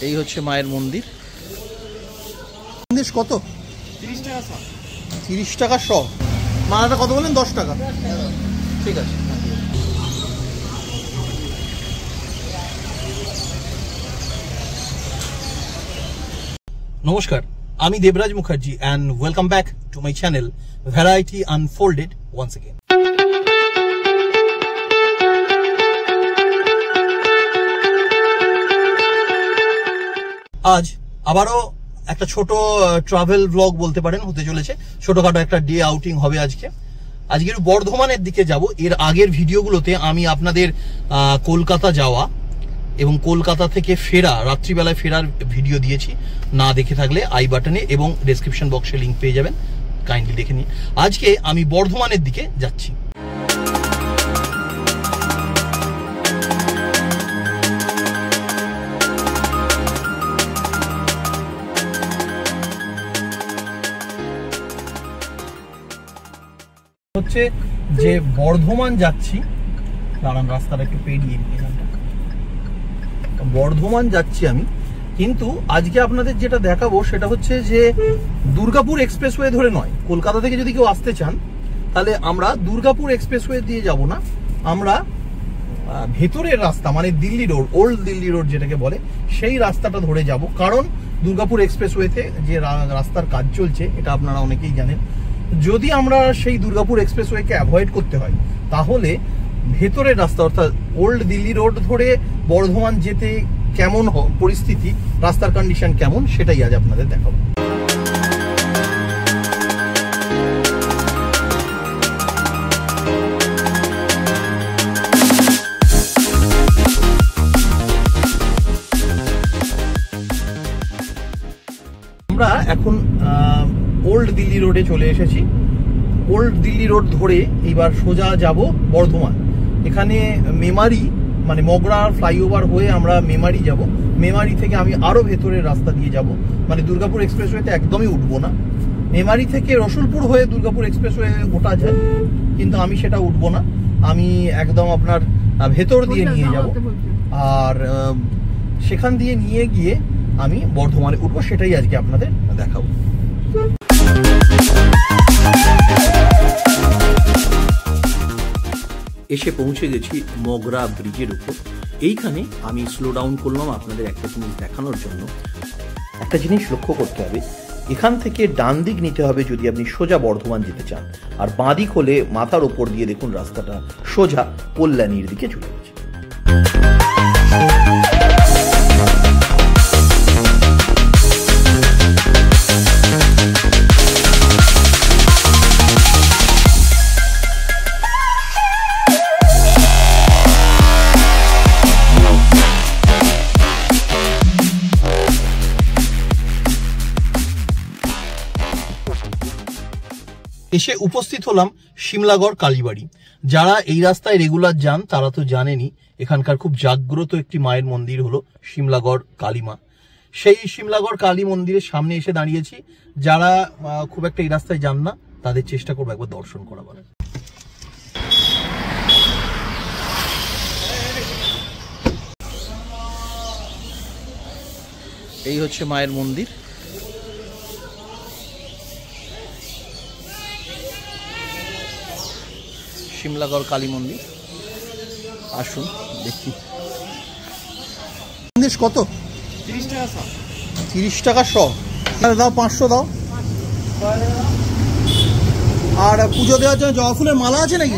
এই হচ্ছে মায়ের মন্দির। কত? 30 টাকা শ। 30 টাকা শ। মালাটা কত বলেন? 10 টাকা। ঠিক আছে। নমস্কার, আমি Debraj Mukherjee and welcome back to my channel Variety Unfolded once again. আজ আবারও একটা ছোট ট্রাভেল ব্লগ বলতে পারেন হতে চলেছে। ছোটখাটো একটা ডে আউটিং হবে আজকে বর্ধমানের দিকে যাব। এর আগের ভিডিওগুলোতে আমি আপনাদের কলকাতা যাওয়া এবং কলকাতা থেকে ফেরা, রাত্রিবেলায় ফেরার ভিডিও দিয়েছি। না দেখে থাকলে আই বাটনে এবং ডেসক্রিপশন বক্সে লিঙ্ক পেয়ে যাবেন, কাইন্ডলি দেখে নিন। আজকে আমি বর্ধমানের দিকে যাচ্ছি। হচ্ছে যে বর্ধমান যাচ্ছি, দাঁড়ান রাস্তাটা একটু পেরিয়ে নিই। বর্ধমান যাচ্ছি আমি, কিন্তু আজকে আপনাদের যেটা দেখাবো সেটা হচ্ছে যে দুর্গাপুর এক্সপ্রেসওয়ে ধরে নয়। কলকাতা থেকে যদি কেউ আসতে চান তাহলে আমরা দুর্গাপুর এক্সপ্রেসওয়ে দিয়ে যাব না, আমরা ভেতরের রাস্তা মানে Delhi road, old Delhi road যেটাকে বলে, সেই রাস্তাটা ধরে যাব। কারণ দুর্গাপুর এক্সপ্রেসওয়েতে যে রাস্তার কাজ চলছে এটা আপনারা অনেকেই জানেন। যদি আমরা সেই দুর্গাপুর এক্সপ্রেসওয়েকে অ্যাভয়েড করতে হয় তাহলে ভেতরের রাস্তা অর্থাৎ ওল্ড দিল্লি রোড ধরে বর্ধমান যেতে কেমন পরিস্থিতি, রাস্তার কন্ডিশন কেমন, সেটাই আজ আপনাদের দেখাবো। আমরা এখন ওল্ড দিল্লি রোডে চলে এসেছি। ওল্ড দিল্লি রোড ধরে এইবার সোজা যাব বর্ধমান। এখানে মেমারি মানে মগরা ফ্লাইওভার হয়ে আমরা মেমারি যাব। মেমারি থেকে আমি আরো ভেতরের রাস্তা দিয়ে যাব, মানে দুর্গাপুর এক্সপ্রেসওয়েতে একদমই উঠবো না। মেমারি থেকে রসুলপুর হয়ে দুর্গাপুর এক্সপ্রেসওয়ে ওঠা যায়, কিন্তু আমি সেটা উঠবো না। আমি একদম আপনার ভেতর দিয়ে নিয়ে যাব, আর সেখান দিয়ে নিয়ে গিয়ে আমি বর্ধমানে উঠবো, সেটাই আজকে আপনাদের দেখাবো। এসে পৌঁছে গেছি মগরা ব্রিজের উপর। এইখানে আমি স্লো ডাউন করলাম আপনাদের একটা জিনিস দেখানোর জন্য। একটা জিনিস লক্ষ্য করতে হবে, এখান থেকে ডান দিক নিতে হবে যদি আপনি সোজা বর্ধমান যেতে চান, আর বাঁ দিক হলে মাথার ওপর দিয়ে দেখুন রাস্তাটা সোজা কল্যাণীর দিকে চলে গেছে। এসে উপস্থিত হলাম শিমলাগড় কালীবাড়ি। যারা এই রাস্তায় রেগুলার যান তারা তো জানেনই, এখানকার খুব জাগ্রত একটি মায়ের মন্দির হলো শিমলাগড় কালীমা। সেই শিমলাগড় কালী মন্দিরের সামনে এসে দাঁড়িয়েছি। যারা খুব একটা এই রাস্তায় যান না তাদের চেষ্টা করবো একবার দর্শন করাবার। এই হচ্ছে মায়ের মন্দির। শিমলাগড় কালী মন্দির, আসুন দেখি। কত? 30 টাকা শ। 30 টাকা শ। দাও 500 দাও। আর পুজো দেওয়ার জন্য জবা ফুলের মালা আছে নাকি?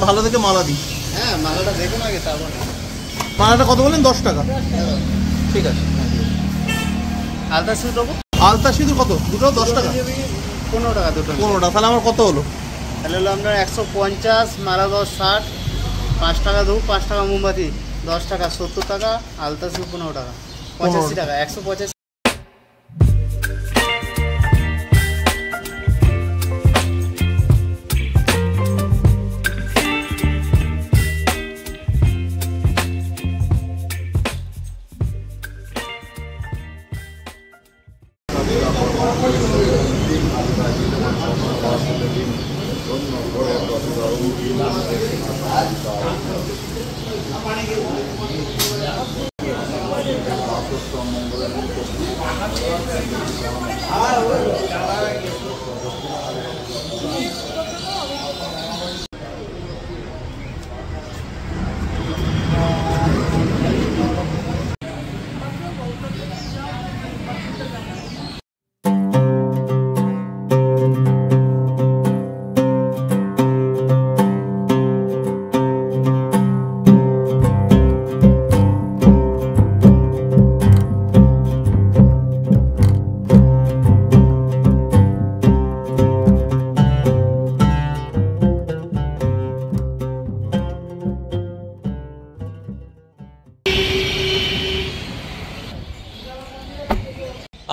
ভালো থেকে মালা দিই। হ্যাঁ, মালাটা দেখুন আগে, তারপর। মালাটা কত বলেন? 10 টাকা। ঠিক আছে। আলতা সিঁদুর দেবো। আলতা সিঁদুর কত? দুটো 10 টাকা। 15 টাকা দুটো। 15 টাকা। তাহলে আমার কত হলো? তাহলে হলো আপনার 150, মালা 10, 60, 5 টাকা ধূপ, 5 টাকা মোমবাতি, 10 টাকা, 70 টাকা, আলতা সিঁদুর 15 টাকা, 85 টাকা, 185।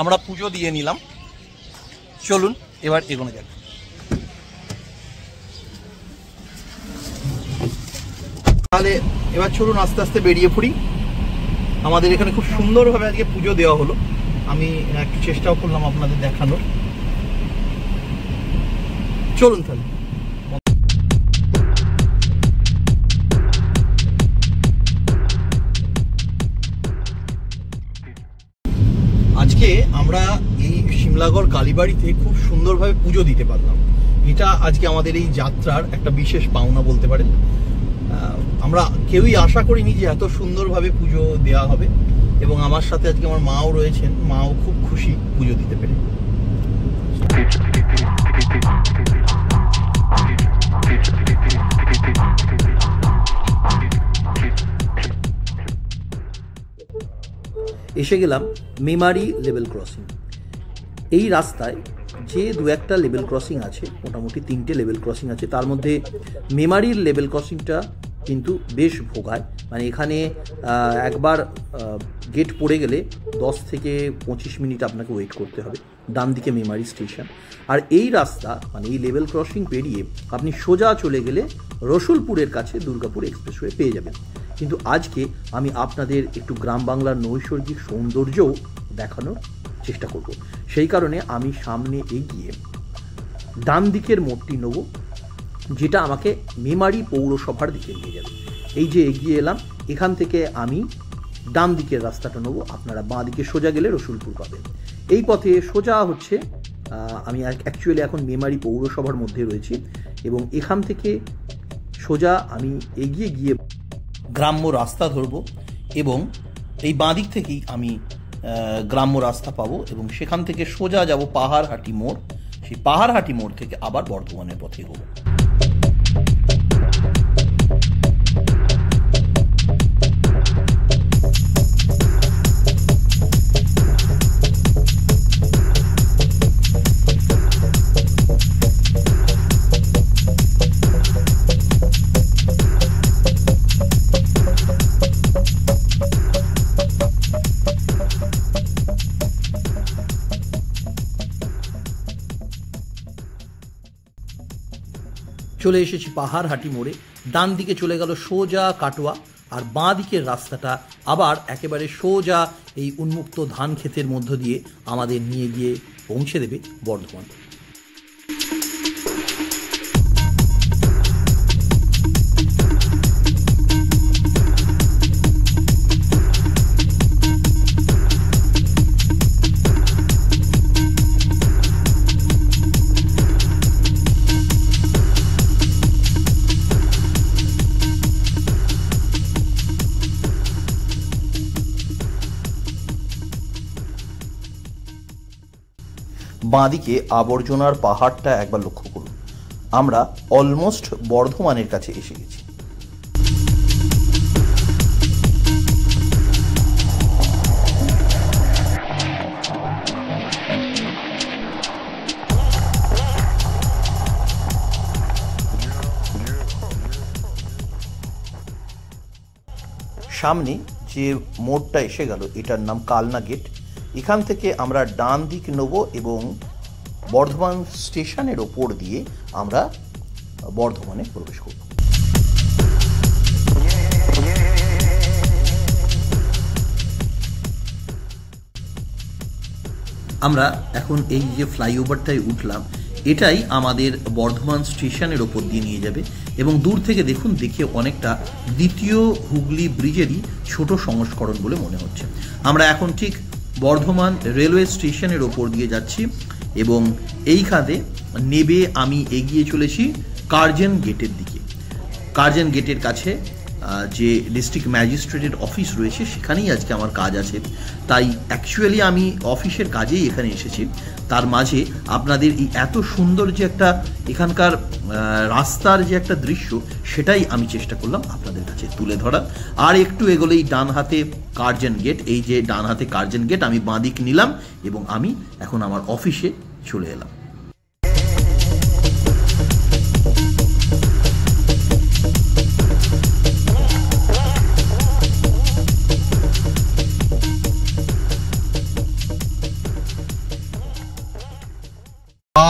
আমরা পুজো দিয়ে নিলাম, চলুন এবার এগোনো যাক। তাহলে এবার চলুন আস্তে আস্তে বেরিয়ে পড়ি। আমাদের এখানে খুব সুন্দরভাবে আজকে পুজো দেওয়া হলো, আমি একটু চেষ্টাও করলাম আপনাদের দেখানোর। চলুন তাহলে। আজকে আমরা এই শিমলাগড় কালীবাড়িতে খুব সুন্দরভাবে পুজো দিতে পারলাম। এটা আজকে আমাদের এই যাত্রার একটা বিশেষ পাওনা বলতে পারেন। আমরা কেউই আশা করিনি যে এত সুন্দরভাবে পুজো দেওয়া হবে, এবং আমার সাথে আজকে আমার মাও রয়েছেন, মাও খুব খুশি পুজো দিতে পেরে। এসে গেলাম মেমারি লেভেল ক্রসিং। এই রাস্তায় যে দু একটা লেভেল ক্রসিং আছে, মোটামুটি 3টে লেভেল ক্রসিং আছে, তার মধ্যে মেমারির লেভেল ক্রসিংটা কিন্তু বেশ ভোগায়। মানে এখানে একবার গেট পড়ে গেলে 10 থেকে 25 মিনিট আপনাকে ওয়েট করতে হবে। ডান দিকে মেমারি স্টেশন, আর এই রাস্তা মানে এই লেভেল ক্রসিং পেরিয়ে আপনি সোজা চলে গেলে রসুলপুরের কাছে দুর্গাপুর এক্সপ্রেসওয়ে পেয়ে যাবেন। কিন্তু আজকে আমি আপনাদের একটু গ্রাম বাংলার নৈসর্গিক সৌন্দর্যও দেখানোর চেষ্টা করব। সেই কারণে আমি সামনে এগিয়ে ডান দিকের মোড়টি নেব, যেটা আমাকে মেমারি পৌরসভার দিকে নিয়ে যাবে। এই যে এগিয়ে এলাম, এখান থেকে আমি ডান দিকের রাস্তাটা নেব, আপনারা বাঁ দিকে সোজা গেলে রসুলপুর পাবেন। এই পথে সোজা হচ্ছে, আমি অ্যাকচুয়ালি এখন মেমারি পৌরসভার মধ্যে রয়েছি, এবং এখান থেকে সোজা আমি এগিয়ে গিয়ে গ্রাম্য রাস্তা ধরব, এবং এই বাঁ দিক থেকেই আমি গ্রাম্য রাস্তা পাবো, এবং সেখান থেকে সোজা যাব পাহাড়হাটি মোড়। সেই পাহাড়হাটি মোড় থেকে আবার বর্ধমানের পথে এগোবো। চলে এসেছি পাহাড়হাটি মোড়ে। ডান দিকে চলে গেল সোজা কাটোয়া, আর বাঁ দিকের রাস্তাটা আবার একেবারে সোজা এই উন্মুক্ত ধান ক্ষেতের মধ্য দিয়ে আমাদের নিয়ে গিয়ে পৌঁছে দেবে বর্ধমান। বাঁদিকে আবর্জনার পাহাড়টা একবার লক্ষ্য করুন। আমরা অলমোস্ট বর্ধমানের কাছে এসে গেছি। সামনে যে মোড়টা এসে গেল, এটার নাম কালনা গেট। এখান থেকে আমরা ডান দিক নেব, এবং বর্ধমান স্টেশনের ওপর দিয়ে আমরা বর্ধমানে প্রবেশ করব। আমরা এখন এই যে ফ্লাইওভারটায় উঠলাম, এটাই আমাদের বর্ধমান স্টেশনের ওপর দিয়ে নিয়ে যাবে, এবং দূর থেকে দেখুন, দেখে অনেকটা দ্বিতীয় হুগলি ব্রিজেরই ছোট সংস্করণ বলে মনে হচ্ছে। আমরা এখন ঠিক বর্ধমান রেলওয়ে স্টেশনের ওপর দিয়ে যাচ্ছি এবং এইখানে নেবে আমি এগিয়ে চলেছি কার্জন গেটের দিকে। কার্জন গেটের কাছে যে ডিস্ট্রিক্ট ম্যাজিস্ট্রেটের অফিস রয়েছে সেখানেই আজকে আমার কাজ আছে, তাই অ্যাকচুয়ালি আমি অফিসের কাজেই এখানে এসেছি। তার মাঝে আপনাদের এই এত সুন্দর যে একটা এখানকার রাস্তার যে একটা দৃশ্য সেটাই আমি চেষ্টা করলাম আপনাদের কাছে তুলে ধরা। আর একটু এগোলেই ডান হাতে কার্জন গেট, এই যে ডান হাতে কার্জন গেট, আমি বাঁ দিক নিলাম এবং আমি এখন আমার অফিসে চলে এলাম।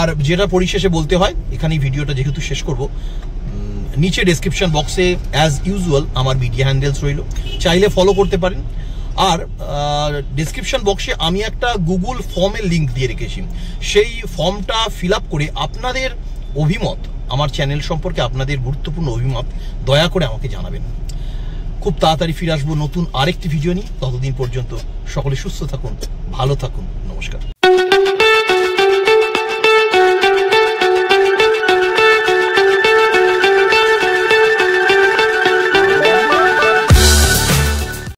আর যেটা পরিশেষে বলতে হয়, এখানেই ভিডিওটা যেহেতু শেষ করব, নিচে ডেসক্রিপশন বক্সে অ্যাজ ইউজুয়াল আমার মিডিয়া হ্যান্ডেলস রইল, চাইলে ফলো করতে পারেন। আর ডেসক্রিপশন বক্সে আমি একটা গুগল ফর্মের লিঙ্ক দিয়ে রেখেছি, সেই ফর্মটা ফিল আপ করে আপনাদের অভিমত, আমার চ্যানেল সম্পর্কে আপনাদের গুরুত্বপূর্ণ অভিমত দয়া করে আমাকে জানাবেন। খুব তাড়াতাড়ি ফিরে আসবো নতুন আরেকটি ভিডিও নিয়ে। ততদিন পর্যন্ত সকলে সুস্থ থাকুন, ভালো থাকুন, নমস্কার।